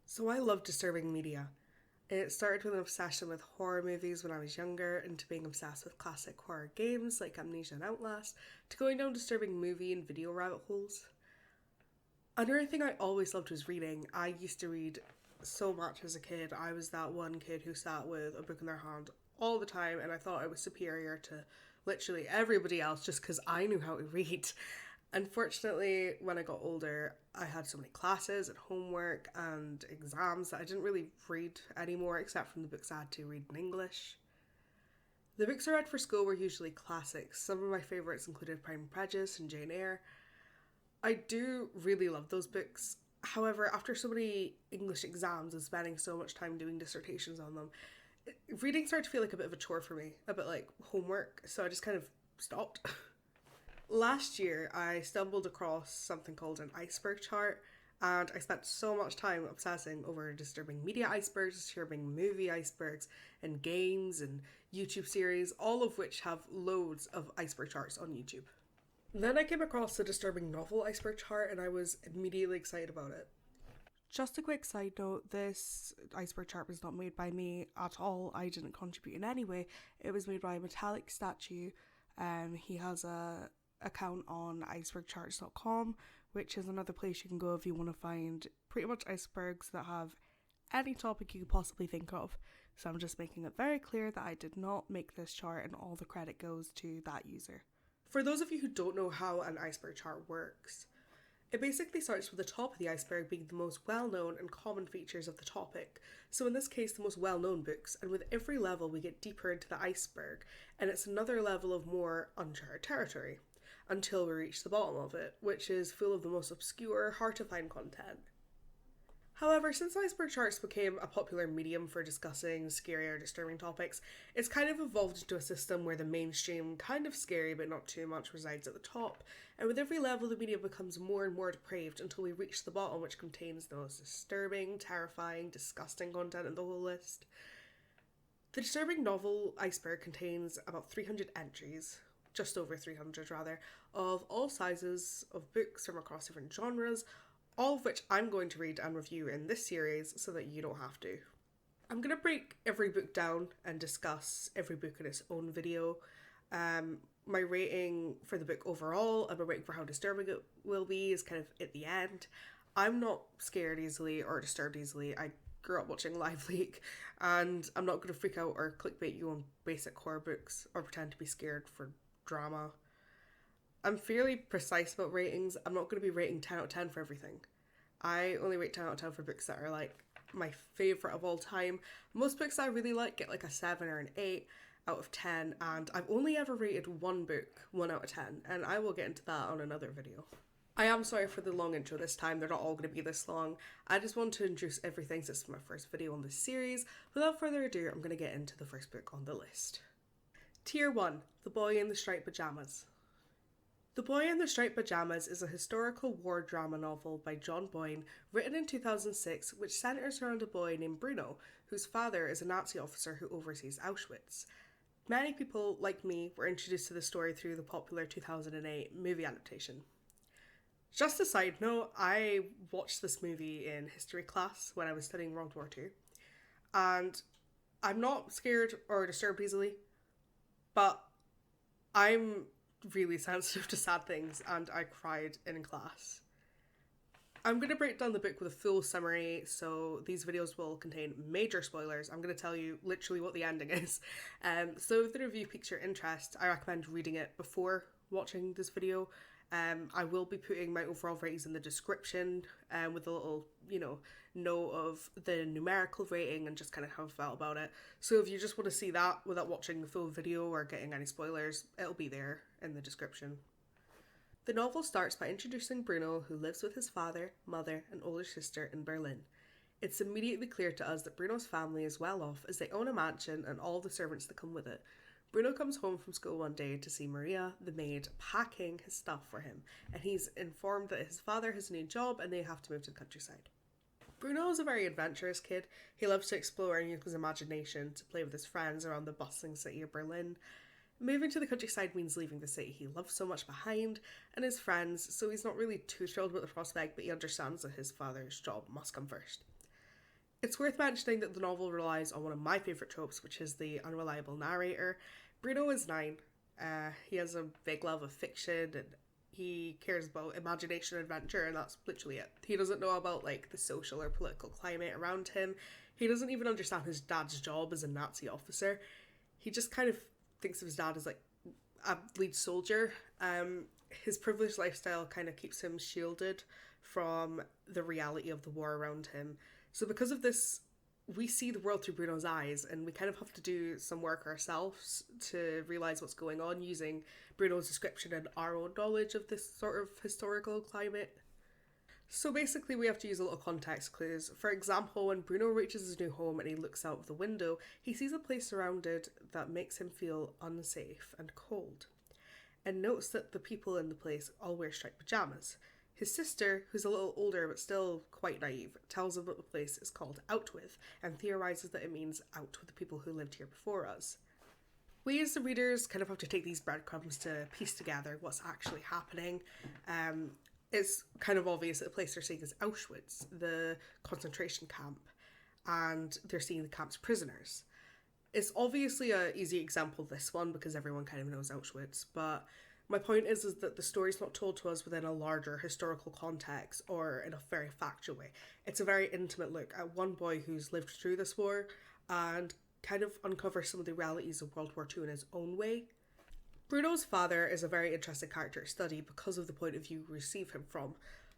So I love disturbing media. It started with an obsession with horror movies when I was younger, into being obsessed with classic horror games like Amnesia and Outlast, to going down disturbing movie and video rabbit holes. Another thing I always loved was reading. I used to read so much as a kid. I was that one kid who sat with a book in their hand all the time, and I thought I was superior to literally everybody else just because I knew how to read. Unfortunately, when I got older, I had so many classes and homework and exams that I didn't really read anymore except from the books I had to read in English. The books I read for school were usually classics. Some of my favourites included Pride and Prejudice and Jane Eyre. I do really love those books. However, after so many English exams and spending so much time doing dissertations on them, reading started to feel like a bit of a chore for me, a bit like homework, so I just kind of stopped. Last year, I stumbled across something called an iceberg chart, and I spent so much time obsessing over disturbing media icebergs, disturbing movie icebergs, and games and YouTube series, all of which have loads of iceberg charts on YouTube. Then I came across the disturbing novel iceberg chart, and I was immediately excited about it. Just a quick side note, this iceberg chart was not made by me at all. I didn't contribute in any way. It was made by Metallic Statue. He has a account on icebergcharts.com, which is another place you can go if you want to find pretty much icebergs that have any topic you could possibly think of. So I'm just making it very clear that I did not make this chart and all the credit goes to that user. For those of you who don't know how an iceberg chart works, it basically starts with the top of the iceberg being the most well-known and common features of the topic. So in this case, the most well-known books, and with every level we get deeper into the iceberg, and it's another level of more uncharted territory, until we reach the bottom of it, which is full of the most obscure, hard-to-find content. However, since iceberg charts became a popular medium for discussing scary or disturbing topics, it's kind of evolved into a system where the mainstream, kind of scary but not too much, resides at the top, and with every level the media becomes more and more depraved until we reach the bottom, which contains the most disturbing, terrifying, disgusting content in the whole list. The disturbing novel Iceberg contains about 300 entries, just over 300 rather, of all sizes of books from across different genres, all of which I'm going to read and review in this series so that you don't have to. I'm going to break every book down and discuss every book in its own video. My rating for the book overall and my rating for how disturbing it will be is kind of at the end. I'm not scared easily or disturbed easily. I grew up watching Live Leak, and I'm not going to freak out or clickbait you on basic horror books or pretend to be scared for drama. I'm fairly precise about ratings. I'm not going to be rating 10 out of 10 for everything. I only rate 10 out of 10 for books that are like my favourite of all time. Most books I really like get like a 7 or an 8 out of 10, and I've only ever rated one book 1 out of 10, and I will get into that on another video. I am sorry for the long intro this time, they're not all going to be this long. I just want to introduce everything since it's my first video on this series. Without further ado, I'm going to get into the first book on the list. Tier 1, The Boy in the Striped Pajamas. The Boy in the Striped Pajamas is a historical war drama novel by John Boyne, written in 2006, which centres around a boy named Bruno, whose father is a Nazi officer who oversees Auschwitz. Many people, like me, were introduced to the story through the popular 2008 movie adaptation. Just a side note, I watched this movie in history class when I was studying World War II, and I'm not scared or disturbed easily, but I'm really sensitive to sad things, and I cried in class. I'm going to break down the book with a full summary, so these videos will contain major spoilers. I'm going to tell you literally what the ending is. So if the review piques your interest, I recommend reading it before watching this video. I will be putting my overall ratings in the description with a little, note of the numerical rating and just kind of how I felt about it. So if you just want to see that without watching the full video or getting any spoilers, it'll be there in the description. The novel starts by introducing Bruno, who lives with his father, mother, and older sister in Berlin. It's immediately clear to us that Bruno's family is well off as they own a mansion and all the servants that come with it. Bruno comes home from school one day to see Maria, the maid, packing his stuff for him, and he's informed that his father has a new job and they have to move to the countryside. Bruno is a very adventurous kid. He loves to explore and use his imagination to play with his friends around the bustling city of Berlin. Moving to the countryside means leaving the city he loves so much behind and his friends, so he's not really too thrilled with the prospect, but he understands that his father's job must come first. It's worth mentioning that the novel relies on one of my favourite tropes, which is the unreliable narrator. Bruno is 9. He has a big love of fiction and he cares about imagination and adventure, and that's literally it. He doesn't know about like the social or political climate around him. He doesn't even understand his dad's job as a Nazi officer. He just kind of thinks of his dad as like a lead soldier. His privileged lifestyle kind of keeps him shielded from the reality of the war around him. So because of this, we see the world through Bruno's eyes, and we kind of have to do some work ourselves to realise what's going on using Bruno's description and our own knowledge of this sort of historical climate. So basically, we have to use a little context clues. For example, when Bruno reaches his new home and he looks out of the window, he sees a place surrounded that makes him feel unsafe and cold, and notes that the people in the place all wear striped pajamas. His sister, who's a little older but still quite naive, tells him that the place is called Outwith and theorises that it means out with the people who lived here before us. We as the readers kind of have to take these breadcrumbs to piece together what's actually happening. It's kind of obvious that the place they're seeing is Auschwitz, the concentration camp, and they're seeing the camp's prisoners. It's obviously an easy example, this one, because everyone kind of knows Auschwitz, but my point is that the story's not told to us within a larger historical context or in a very factual way. It's a very intimate look at one boy who's lived through this war and kind of uncovers some of the realities of World War II in his own way. Bruno's father is a very interesting character to study because of the point of view we receive him from.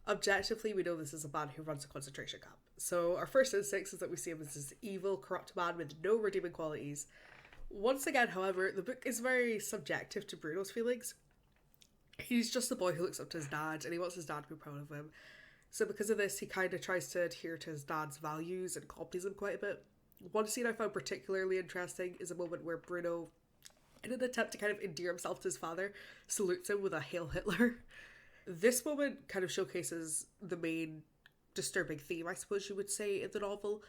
Objectively, we know this is a man who runs a concentration camp. So our first instinct is that we see him as this evil, corrupt man with no redeeming qualities. Once again, however, the book is very subjective to Bruno's feelings. He's just a boy who looks up to his dad and he wants his dad to be proud of him. So because of this, he kind of tries to adhere to his dad's values and copies them quite a bit. One scene I found particularly interesting is a moment where Bruno, in an attempt to kind of endear himself to his father, salutes him with a Hail Hitler. This moment kind of showcases the main disturbing theme, I suppose you would say, in the novel,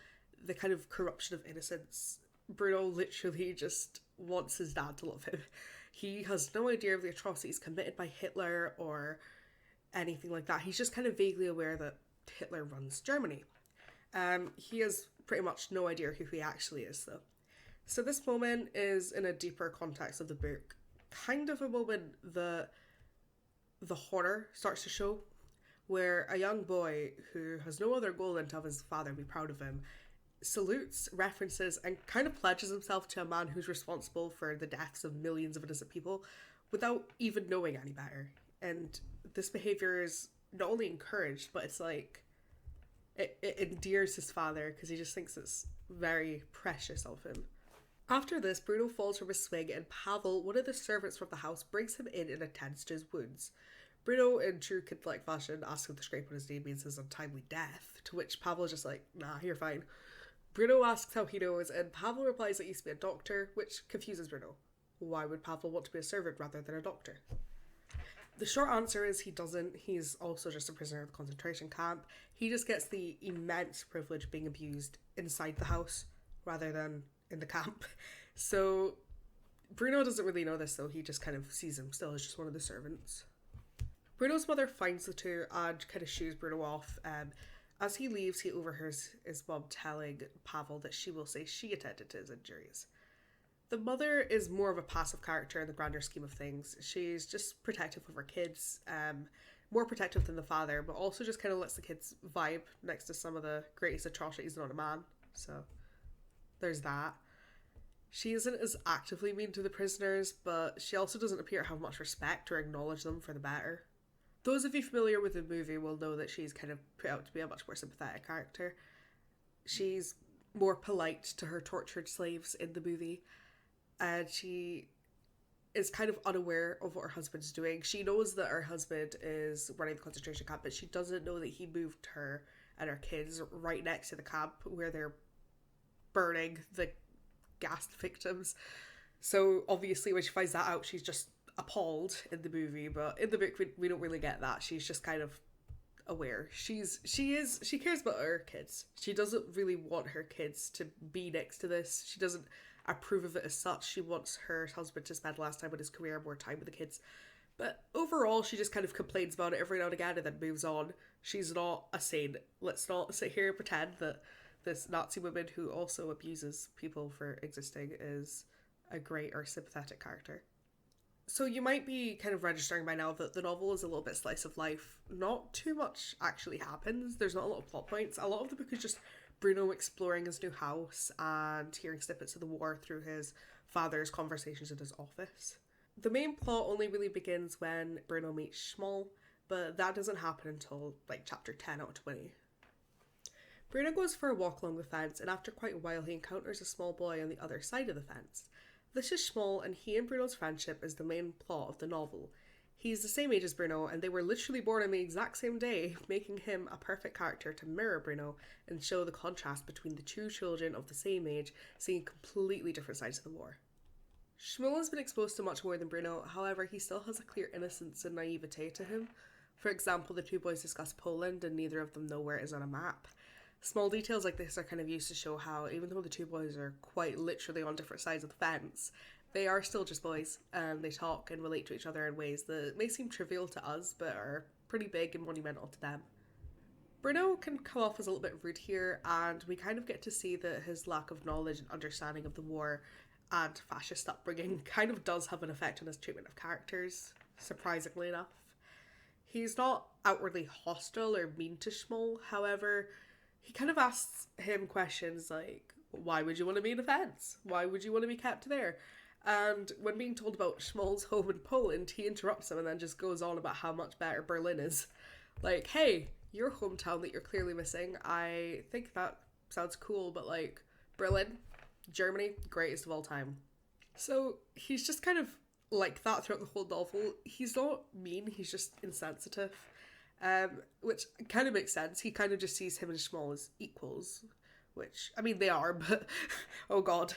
the kind of corruption of innocence. Bruno literally just wants his dad to love him. He has no idea of the atrocities committed by Hitler or anything like that. He's just kind of vaguely aware that Hitler runs Germany. He has pretty much no idea who he actually is, though. So this moment is in a deeper context of the book. Kind of a moment that the horror starts to show, where a young boy who has no other goal than to have his father be proud of him salutes, references, and kind of pledges himself to a man who's responsible for the deaths of millions of innocent people without even knowing any better. And this behaviour is not only encouraged, but it's like it endears his father because he just thinks it's very precious of him. After this, Bruno falls from his swing and Pavel, one of the servants from the house, brings him in and attends to his wounds. Bruno, in true kid-like fashion, asks if the scrape on his knee means his untimely death, to which Pavel is just like, nah, you're fine. Bruno asks how he knows, and Pavel replies that he used to be a doctor, which confuses Bruno. Why would Pavel want to be a servant rather than a doctor? The short answer is he doesn't. He's also just a prisoner of the concentration camp. He just gets the immense privilege of being abused inside the house rather than in the camp. So Bruno doesn't really know this, though. He just kind of sees him still as just one of the servants. Bruno's mother finds the two and kind of shoos Bruno off. As he leaves, he overhears his mom telling Pavel that she will say she attended to his injuries. The mother is more of a passive character in the grander scheme of things. She's just protective of her kids, more protective than the father, but also just kind of lets the kids vibe next to some of the greatest atrocities known to man. So there's that. She isn't as actively mean to the prisoners, but she also doesn't appear to have much respect or acknowledge them for the better. Those of you familiar with the movie will know that she's kind of put out to be a much more sympathetic character. She's more polite to her tortured slaves in the movie, and she is kind of unaware of what her husband's doing. She knows that her husband is running the concentration camp, but she doesn't know that he moved her and her kids right next to the camp where they're burning the gassed victims. So obviously when she finds that out, she's just appalled in the movie, but in the book we don't really get that. She's just kind of aware. She cares about her kids. She doesn't really want her kids to be next to this. She doesn't approve of it as such. She wants her husband to spend less time with his career, more time with the kids. But overall, she just kind of complains about it every now and again and then moves on. She's not a saint. Let's not sit here and pretend that this Nazi woman who also abuses people for existing, is a great or sympathetic character. So you might be kind of registering by now that the novel is a little bit slice of life. Not too much actually happens. There's not a lot of plot points. A lot of the book is just Bruno exploring his new house and hearing snippets of the war through his father's conversations in his office. The main plot only really begins when Bruno meets Schmoll, but that doesn't happen until like chapter 10 out of 20. Bruno goes for a walk along the fence, and after quite a while he encounters a small boy on the other side of the fence. This is Schmoll, and he and Bruno's friendship is the main plot of the novel. He's the same age as Bruno, and they were literally born on the exact same day, making him a perfect character to mirror Bruno and show the contrast between the two children of the same age, seeing completely different sides of the war. Schmoll has been exposed to much more than Bruno, however he still has a clear innocence and naivete to him. For example, the two boys discuss Poland and neither of them know where it is on a map. Small details like this are kind of used to show how, even though the two boys are quite literally on different sides of the fence, they are still just boys, and they talk and relate to each other in ways that may seem trivial to us, but are pretty big and monumental to them. Bruno can come off as a little bit rude here, and we kind of get to see that his lack of knowledge and understanding of the war and fascist upbringing kind of does have an effect on his treatment of characters, surprisingly enough. He's not outwardly hostile or mean to Schmoll, however, he kind of asks him questions like, why would you want to be in a fence? Why would you want to be kept there? And when being told about Schmoll's home in Poland, he interrupts him and then just goes on about how much better Berlin is. Like, hey, your hometown that you're clearly missing, I think that sounds cool, but like, Berlin, Germany, greatest of all time. So he's just kind of like that throughout the whole novel. He's not mean, he's just insensitive. Which kind of makes sense. He kind of just sees him and Schmoll as equals, which, I mean, they are, but oh god.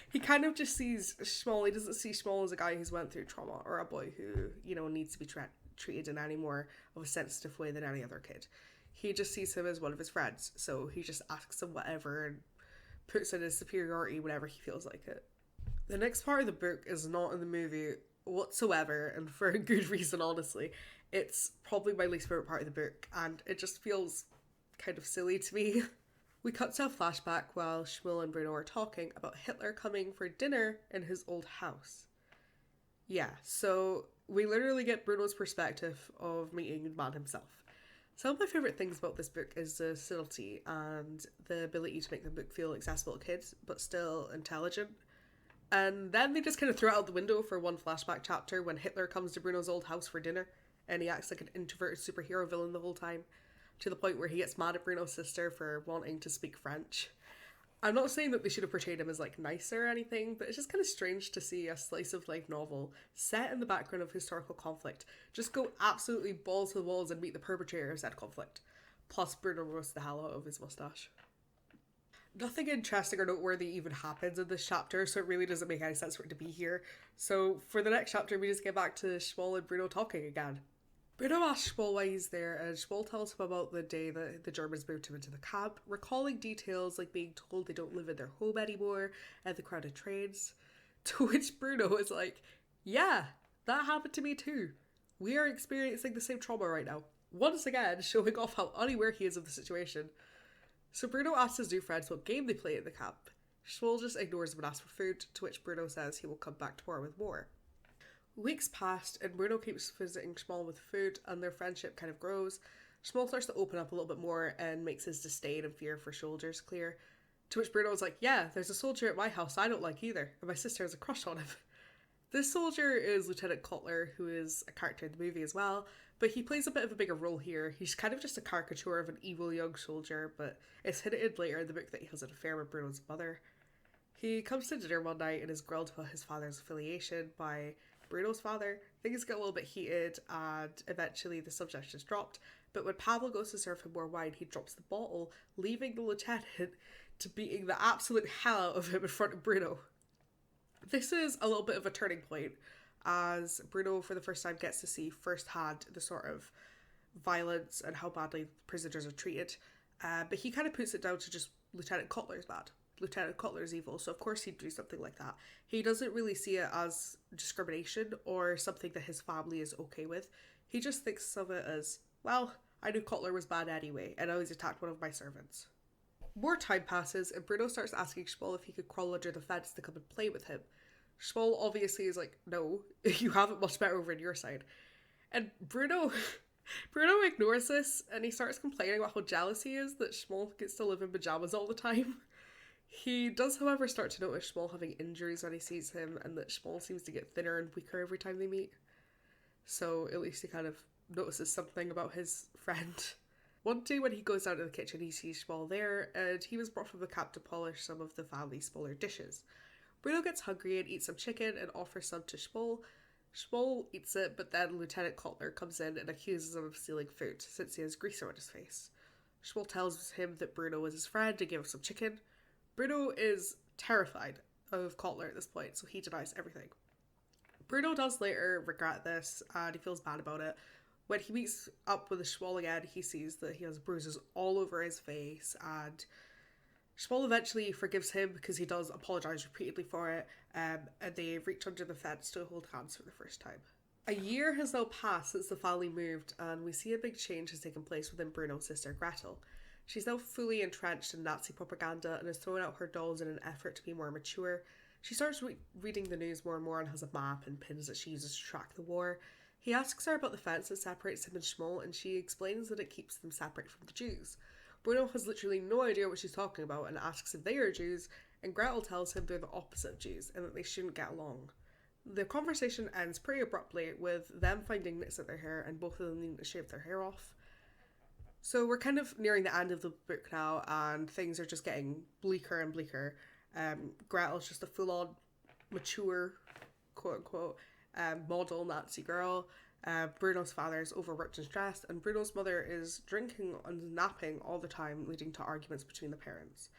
He kind of just sees Schmoll, he doesn't see Schmoll as a guy who's went through trauma or a boy who, you know, needs to be treated in any more of a sensitive way than any other kid. He just sees him as one of his friends, so he just asks him whatever and puts in his superiority whenever he feels like it. The next part of the book is not in the movie whatsoever, and for a good reason, honestly. It's probably my least favourite part of the book, and it just feels kind of silly to me. We cut to a flashback while Schmoll and Bruno are talking about Hitler coming for dinner in his old house. Yeah, so we literally get Bruno's perspective of meeting the man himself. Some of my favourite things about this book is the subtlety and the ability to make the book feel accessible to kids, but still intelligent. And then they just kind of throw it out the window for one flashback chapter when Hitler comes to Bruno's old house for dinner, and he acts like an introverted superhero villain the whole time, to the point where he gets mad at Bruno's sister for wanting to speak French. I'm not saying that they should have portrayed him as like nicer or anything, but it's just kind of strange to see a slice of life novel set in the background of historical conflict just go absolutely balls to the walls and meet the perpetrator of said conflict. Plus Bruno roasts the hell out of his mustache. Nothing interesting or noteworthy even happens in this chapter, so it really doesn't make any sense for it to be here. So for the next chapter, we just get back to Schmoll and Bruno talking again. Bruno asks Schmoll why he's there, and Schmoll tells him about the day that the Germans moved him into the camp, recalling details like being told they don't live in their home anymore and the crowded trains. To which Bruno is like, yeah, that happened to me too. We are experiencing the same trauma right now. Once again, showing off how unaware he is of the situation. So Bruno asks his new friends what game they play at the camp. Schmoll just ignores him and asks for food, to which Bruno says he will come back tomorrow with more. Weeks passed, and Bruno keeps visiting Schmoll with food, and their friendship kind of grows. Schmoll starts to open up a little bit more and makes his disdain and fear for soldiers clear. To which Bruno is like, yeah, there's a soldier at my house I don't like either, and my sister has a crush on him. This soldier is Lieutenant Kotler, who is a character in the movie as well, but he plays a bit of a bigger role here. He's kind of just a caricature of an evil young soldier, but it's hinted later in the book that he has an affair with Bruno's mother. He comes to dinner one night and is grilled about his father's affiliation by Bruno's father. Things get a little bit heated and eventually the subject is dropped, but when Pavel goes to serve him more wine, he drops the bottle, leaving the lieutenant to beating the absolute hell out of him in front of Bruno. This is a little bit of a turning point, as Bruno for the first time gets to see firsthand the sort of violence and how badly prisoners are treated, but he kind of puts it down to just Lieutenant Kotler's bad. Lieutenant Kotler's evil, so of course he'd do something like that. He doesn't really see it as discrimination or something that his family is okay with. He just thinks of it as, well, I knew Kotler was bad anyway, and I always attacked one of my servants. More time passes, and Bruno starts asking Schmoll if he could crawl under the fence to come and play with him. Schmoll obviously is like, no, you have it much better over on your side. And Bruno Bruno ignores this, and he starts complaining about how jealous he is that Schmoll gets to live in pajamas all the time. He does, however, start to notice Schmoll having injuries when he sees him, and that Schmoll seems to get thinner and weaker every time they meet. So at least he kind of notices something about his friend. One day when he goes down to the kitchen, he sees Schmoll there, and he was brought from the camp to polish some of the family's smaller dishes. Bruno gets hungry and eats some chicken and offers some to Schmoll. Schmoll eats it, but then Lieutenant Kotler comes in and accuses him of stealing food, since he has grease on his face. Schmoll tells him that Bruno is his friend and gave him some chicken. Bruno is terrified of Kotler at this point, so he denies everything. Bruno does later regret this, and he feels bad about it. When he meets up with Schmoll again, he sees that he has bruises all over his face, and Schmoll eventually forgives him because he does apologise repeatedly for it, and they reach under the fence to hold hands for the first time. A year has now passed since the family moved, and we see a big change has taken place within Bruno's sister Gretel. She's now fully entrenched in Nazi propaganda and is throwing out her dolls in an effort to be more mature. She starts reading the news more and more and has a map and pins that she uses to track the war. He asks her about the fence that separates him and Schmoll, and she explains that it keeps them separate from the Jews. Bruno has literally no idea what she's talking about and asks if they are Jews, and Gretel tells him they're the opposite of Jews and that they shouldn't get along. The conversation ends pretty abruptly with them finding nits at their hair and both of them needing to shave their hair off. So we're kind of nearing the end of the book now, and things are just getting bleaker and bleaker. Gretel's just a full-on mature, quote-unquote, model Nazi girl. Bruno's father is overworked and stressed, and Bruno's mother is drinking and napping all the time, leading to arguments between the parents.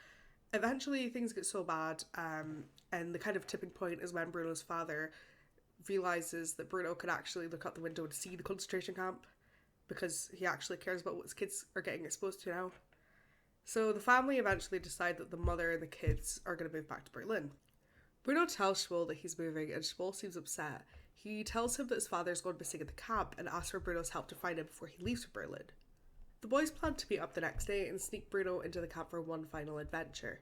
Eventually, things get so bad, and the kind of tipping point is when Bruno's father realises that Bruno can actually look out the window and see the concentration camp, because he actually cares about what his kids are getting exposed to now. So the family eventually decide that the mother and the kids are going to move back to Berlin. Bruno tells Schmoll that he's moving, and Schmoll seems upset. He tells him that his father's gone missing at the camp and asks for Bruno's help to find him before he leaves for Berlin. The boys plan to meet up the next day and sneak Bruno into the camp for one final adventure.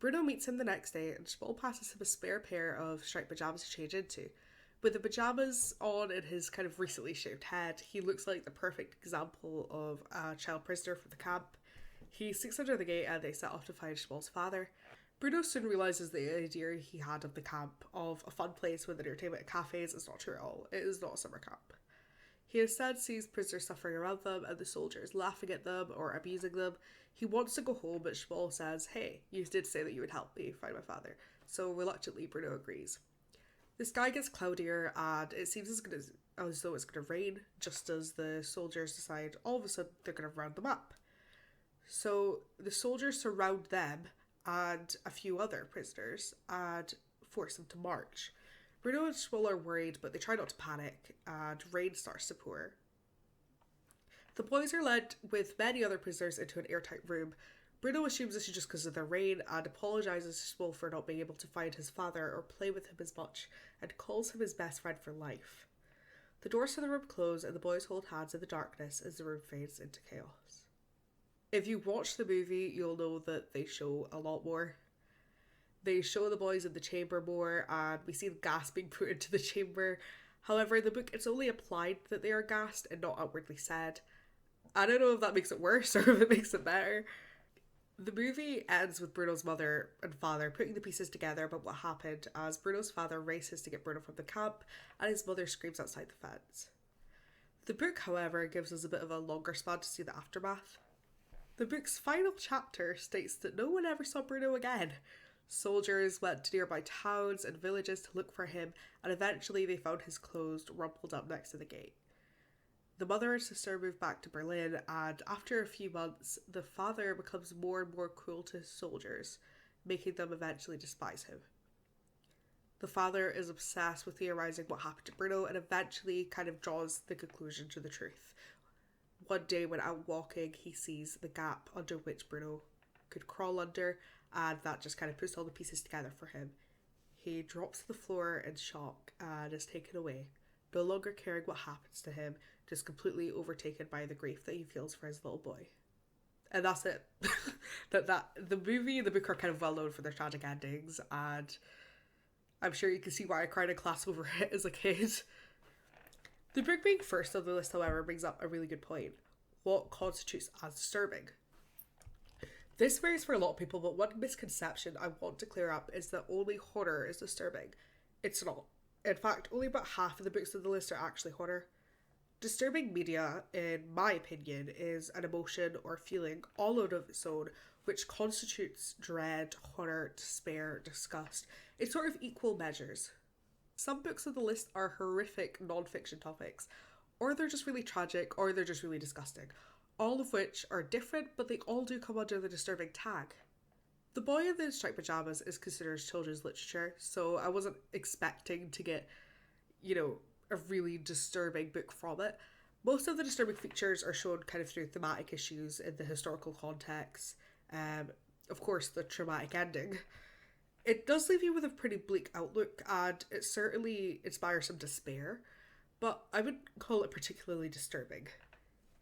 Bruno meets him the next day, and Schmoll passes him a spare pair of striped pajamas to change into. With the pajamas on and his kind of recently shaved head, he looks like the perfect example of a child prisoner for the camp. He sneaks under the gate and they set off to find Schmoll's father. Bruno soon realises the idea he had of the camp, of a fun place with entertainment and cafes, is not true at all. It is not a summer camp. He instead sees prisoners suffering around them and the soldiers laughing at them or abusing them. He wants to go home, but Schmoll says, "Hey, you did say that you would help me find my father." So reluctantly, Bruno agrees. The sky gets cloudier and it seems as though it's going to rain, just as the soldiers decide all of a sudden they're going to round them up. So the soldiers surround them and a few other prisoners and force them to march. Bruno and Schmoll are worried, but they try not to panic, and rain starts to pour. The boys are led with many other prisoners into an airtight room. Bruno assumes this is just because of the rain and apologises to Schmoll for not being able to find his father or play with him as much, and calls him his best friend for life. The doors to the room close and the boys hold hands in the darkness as the room fades into chaos. If you watch the movie, you'll know that they show a lot more. They show the boys in the chamber more, and we see the gas being put into the chamber. However, in the book, it's only implied that they are gassed and not outwardly said. I don't know if that makes it worse or if it makes it better. The movie ends with Bruno's mother and father putting the pieces together about what happened as Bruno's father races to get Bruno from the camp and his mother screams outside the fence. The book, however, gives us a bit of a longer span to see the aftermath. The book's final chapter states that no one ever saw Bruno again. Soldiers went to nearby towns and villages to look for him, and eventually they found his clothes rumpled up next to the gate. The mother and sister moved back to Berlin, and after a few months, the father becomes more and more cruel to his soldiers, making them eventually despise him. The father is obsessed with theorizing what happened to Bruno and eventually kind of draws the conclusion to the truth. One day when out walking, he sees the gap under which Bruno could crawl under, and that just kind of puts all the pieces together for him. He drops to the floor in shock and is taken away, no longer caring what happens to him, just completely overtaken by the grief that he feels for his little boy. And that's it. that the movie and the book are kind of well known for their tragic endings, and I'm sure you can see why I cried in class over it as a kid. The book being first on the list, however, brings up a really good point. What constitutes as disturbing? This varies for a lot of people, but one misconception I want to clear up is that only horror is disturbing. It's not. In fact, only about half of the books on the list are actually horror. Disturbing media, in my opinion, is an emotion or feeling all out of its own, which constitutes dread, horror, despair, disgust in sort of equal measures. Some books on the list are horrific non-fiction topics, or they're just really tragic, or they're just really disgusting, all of which are different, but they all do come under the disturbing tag. The Boy in the Striped Pajamas is considered children's literature, so I wasn't expecting to get, a really disturbing book from it. Most of the disturbing features are shown kind of through thematic issues in the historical context. Of course, the traumatic ending. It does leave you with a pretty bleak outlook, and it certainly inspires some despair, but I wouldn't call it particularly disturbing.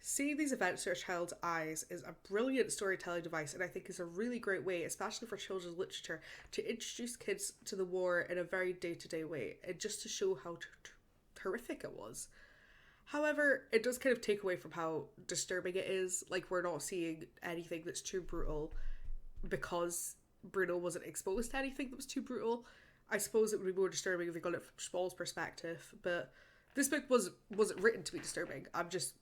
Seeing these events through a child's eyes is a brilliant storytelling device, and I think is a really great way, especially for children's literature, to introduce kids to the war in a very day-to-day way, and just to show how horrific it was. However, it does kind of take away from how disturbing it is. Like, we're not seeing anything that's too brutal because Bruno wasn't exposed to anything that was too brutal. I suppose it would be more disturbing if we got it from Schwall's perspective, but this book wasn't written to be disturbing. I'm just,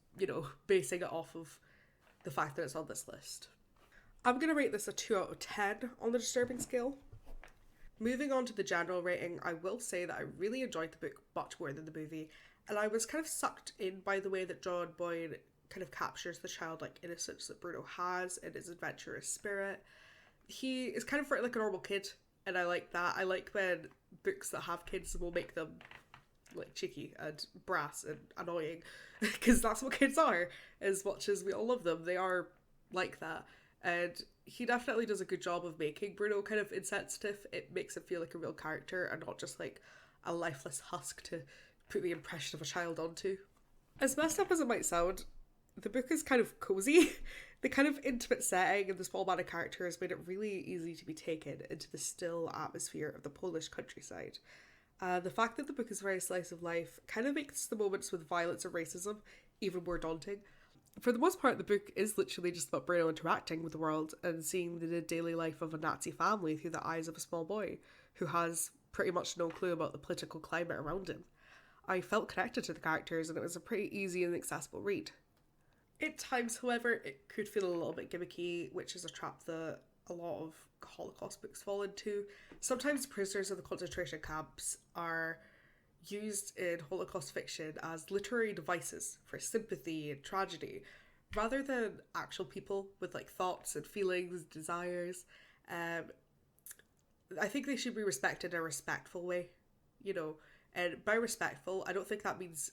basing it off of the fact that it's on this list. I'm going to rate this a 2 out of 10 on the disturbing scale. Moving on to the general rating, I will say that I really enjoyed the book much more than the movie, and I was kind of sucked in by the way that John Boyne kind of captures the childlike innocence that Bruno has in his adventurous spirit. He is kind of written like a normal kid, and I like that. I like when books that have kids will make them like cheeky and brass and annoying, because that's what kids are. As much as we all love them, they are like that. And he definitely does a good job of making Bruno kind of insensitive. It makes him feel like a real character and not just like a lifeless husk to put the impression of a child onto. As messed up as it might sound, the book is kind of cozy. The kind of intimate setting and the small amount of characters made it really easy to be taken into the still atmosphere of the Polish countryside. The fact that the book is very slice of life kind of makes the moments with violence and racism even more daunting. For the most part, the book is literally just about Bruno interacting with the world and seeing the daily life of a Nazi family through the eyes of a small boy who has pretty much no clue about the political climate around him. I felt connected to the characters, and it was a pretty easy and accessible read. At times, however, it could feel a little bit gimmicky, which is a trap that a lot of Holocaust books fall into. Sometimes prisoners in the concentration camps are used in Holocaust fiction as literary devices for sympathy and tragedy, rather than actual people with like thoughts and feelings, desires. I think they should be respected in a respectful way, and by respectful, I don't think that means,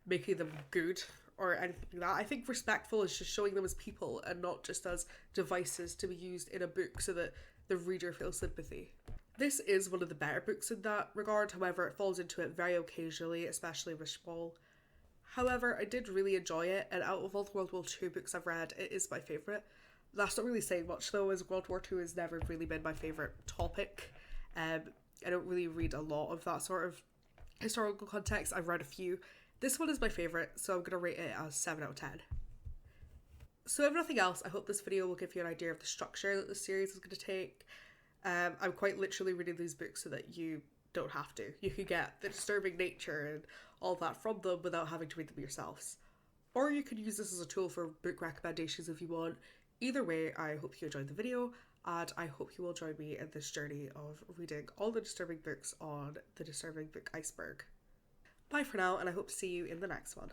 making them good or anything like that. I think respectful is just showing them as people and not just as devices to be used in a book so that the reader feels sympathy. This is one of the better books in that regard, however it falls into it very occasionally, especially with Schwall. However, I did really enjoy it, and out of all the World War II books I've read, it is my favourite. That's not really saying much though, as World War II has never really been my favourite topic. I don't really read a lot of that sort of historical context. I've read a few. This one is my favourite, so I'm going to rate it as 7 out of 10. So if nothing else, I hope this video will give you an idea of the structure that the series is going to take. I'm quite literally reading these books so that you don't have to. You can get the disturbing nature and all that from them without having to read them yourselves. Or you could use this as a tool for book recommendations if you want. Either way, I hope you enjoyed the video, and I hope you will join me in this journey of reading all the disturbing books on the disturbing book Iceberg. Bye for now, and I hope to see you in the next one.